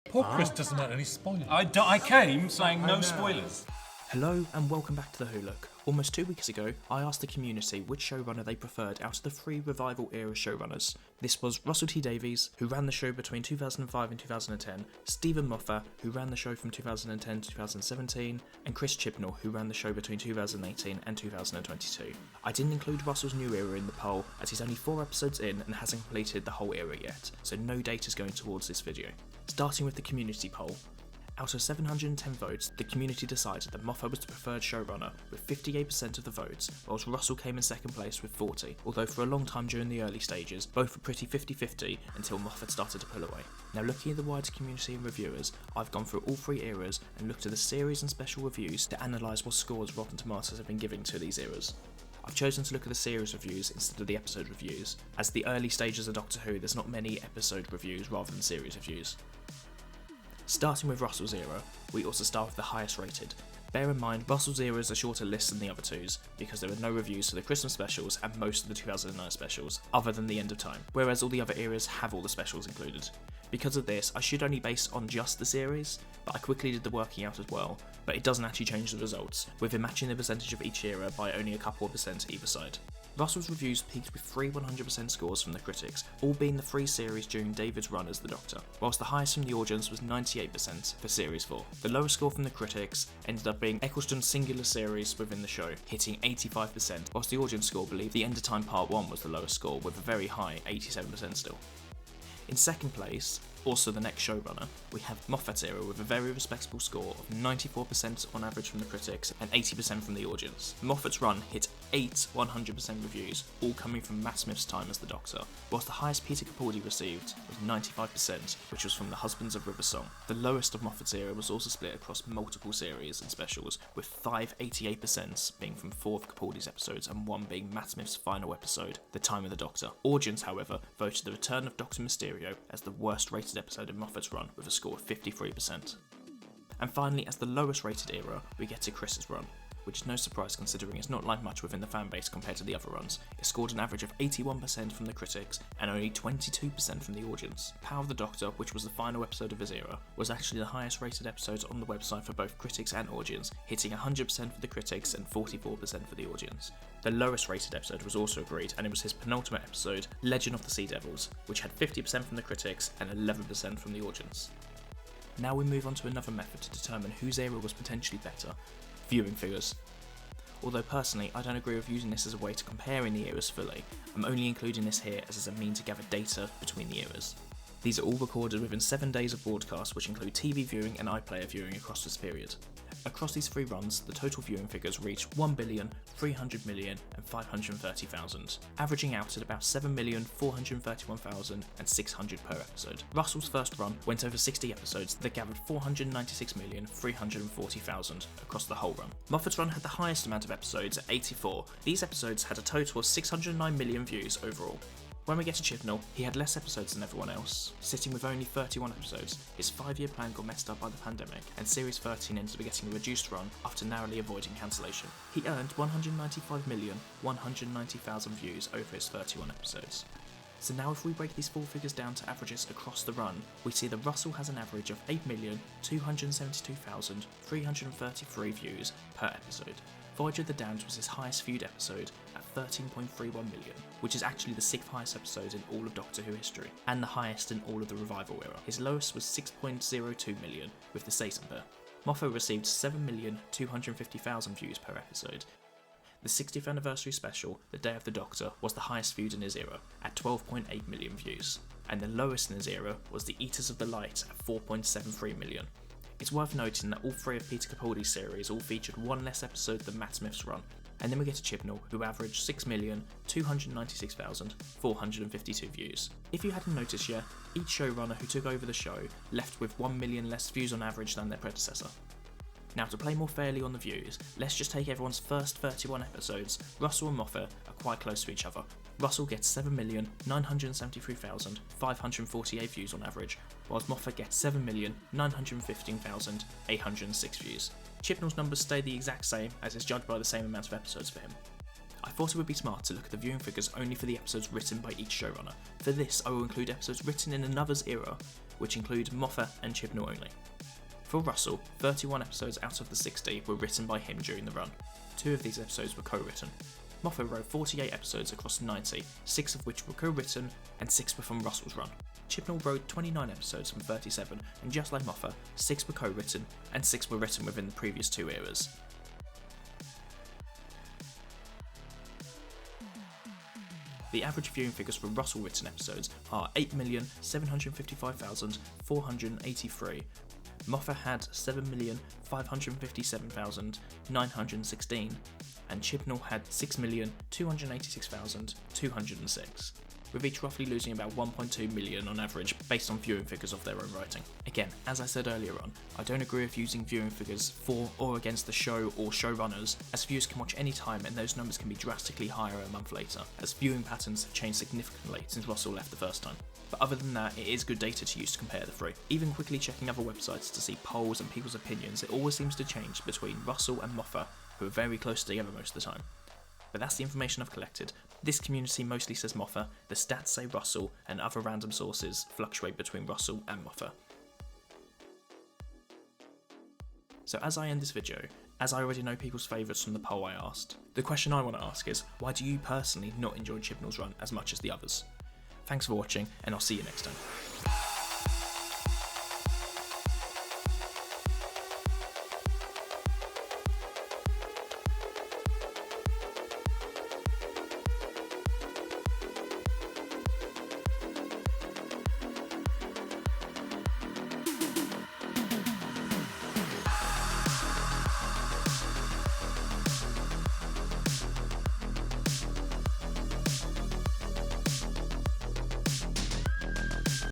Poor Chris doesn't want any spoilers. I came saying no spoilers. Hello and welcome back to The Who Look. Almost 2 weeks ago, I asked the community which showrunner they preferred out of the three revival era showrunners. This was Russell T Davies, who ran the show between 2005 and 2010, Stephen Moffat, who ran the show from 2010 to 2017, and Chris Chibnall, who ran the show between 2018 and 2022. I didn't include Russell's new era in the poll, as he's only 4 episodes in and hasn't completed the whole era yet, so no data is going towards this video. Starting with the community poll. Out of 710 votes, the community decided that Moffat was the preferred showrunner with 58% of the votes, whilst Russell came in second place with 40, although for a long time during the early stages, both were pretty 50-50 until Moffat started to pull away. Now looking at the wider community and reviewers, I've gone through all 3 eras and looked at the series and special reviews to analyse what scores Rotten Tomatoes have been giving to these eras. I've chosen to look at the series reviews instead of the episode reviews, as the early stages of Doctor Who there's not many episode reviews rather than series reviews. Starting with Russell's era, we also start with the highest rated. Bear in mind, Russell's era is a shorter list than the other two's, because there were no reviews for the Christmas specials and most of the 2009 specials, other than the End of Time, whereas all the other eras have all the specials included. Because of this, I should only base on just the series, but I quickly did the working out as well, but it doesn't actually change the results, with it matching the percentage of each era by only a couple of percent either side. Russell's reviews peaked with 3 100% scores from the critics, all being the 3 series during David's run as the Doctor, whilst the highest from the audience was 98% for Series 4. The lowest score from the critics ended up being Eccleston's singular series within the show, hitting 85%, whilst the audience score believed The End of Time Part 1 was the lowest score, with a very high 87% still. In second place, also the next showrunner, we have Moffat's era with a very respectable score of 94% on average from the critics and 80% from the audience. Moffat's run hit 8 100% reviews, all coming from Matt Smith's time as the Doctor, whilst the highest Peter Capaldi received was 95%, which was from The Husbands of River Song. The lowest of Moffat's era was also split across multiple series and specials, with 5 88% being from 4 of Capaldi's episodes and 1 being Matt Smith's final episode, The Time of the Doctor. Audience, however, voted The Return of Dr. Mysterio as the worst rated episode in Moffat's run with a score of 53%. And finally, as the lowest rated era, we get to Chris's run, which is no surprise considering it's not like much within the fanbase compared to the other runs. It scored an average of 81% from the critics and only 22% from the audience. Power of the Doctor, which was the final episode of his era, was actually the highest rated episode on the website for both critics and audience, hitting 100% for the critics and 44% for the audience. The lowest rated episode was also agreed, and it was his penultimate episode, Legend of the Sea Devils, which had 50% from the critics and 11% from the audience. Now we move on to another method to determine whose era was potentially better: viewing figures. Although personally, I don't agree with using this as a way to comparing the eras fully. I'm only including this here as a mean to gather data between the eras. These are all recorded within 7 days of broadcast, which include TV viewing and iPlayer viewing across this period. Across these 3 runs, the total viewing figures reached 1,300,000,000 and 530,000, averaging out at about 7,431,600 per episode. Russell's first run went over 60 episodes that gathered 496,340,000 across the whole run. Moffat's run had the highest amount of episodes at 84. These episodes had a total of 609 million views overall. When we get to Chibnall, he had less episodes than everyone else, sitting with only 31 episodes. His 5-year plan got messed up by the pandemic, and Series 13 ended up getting a reduced run after narrowly avoiding cancellation. He earned 195,190,000 views over his 31 episodes. So now if we break these 4 figures down to averages across the run, we see that Russell has an average of 8,272,333 views per episode. Voyage of the Damned was his highest viewed episode at 13.31 million, which is actually the 6th highest episode in all of Doctor Who history, and the highest in all of the revival era. His lowest was 6.02 million with the Satan Bear. Moffat received 7,250,000 views per episode. The 60th anniversary special, The Day of the Doctor, was the highest viewed in his era, at 12.8 million views, and the lowest in his era was The Eaters of the Light at 4.73 million. It's worth noting that all 3 of Peter Capaldi's series all featured 1 less episode than Matt Smith's run. And then we get to Chibnall, who averaged 6,296,452 views. If you hadn't noticed yet, each showrunner who took over the show left with 1 million less views on average than their predecessor. Now to play more fairly on the views, let's just take everyone's first 31 episodes. Russell and Moffat are quite close to each other. Russell gets 7,973,548 views on average, whilst Moffat gets 7,915,806 views. Chibnall's numbers stay the exact same, as is judged by the same amount of episodes for him. I thought it would be smart to look at the viewing figures only for the episodes written by each showrunner. For this, I will include episodes written in another's era, which include Moffat and Chibnall only. For Russell, 31 episodes out of the 60 were written by him during the run. 2 of these episodes were co-written. Moffat wrote 48 episodes across 90, 6 of which were co-written and 6 were from Russell's run. Chibnall wrote 29 episodes from 37, and just like Moffat, 6 were co-written and 6 were written within the previous 2 eras. The average viewing figures for Russell written episodes are 8,755,483. Moffat had 7,557,916, and Chibnall had 6,286,206, with each roughly losing about 1.2 million on average based on viewing figures of their own writing. Again, as I said earlier on, I don't agree with using viewing figures for or against the show or showrunners, as viewers can watch any time and those numbers can be drastically higher a month later, as viewing patterns have changed significantly since Russell left the first time. But other than that, it is good data to use to compare the three. Even quickly checking other websites to see polls and people's opinions, it always seems to change between Russell and Moffat, who are very close together most of the time. But that's the information I've collected. This community mostly says Moffat, the stats say Russell, and other random sources fluctuate between Russell and Moffat. So as I end this video, as I already know people's favourites from the poll I asked, the question I want to ask is, why do you personally not enjoy Chibnall's run as much as the others? Thanks for watching, and I'll see you next time.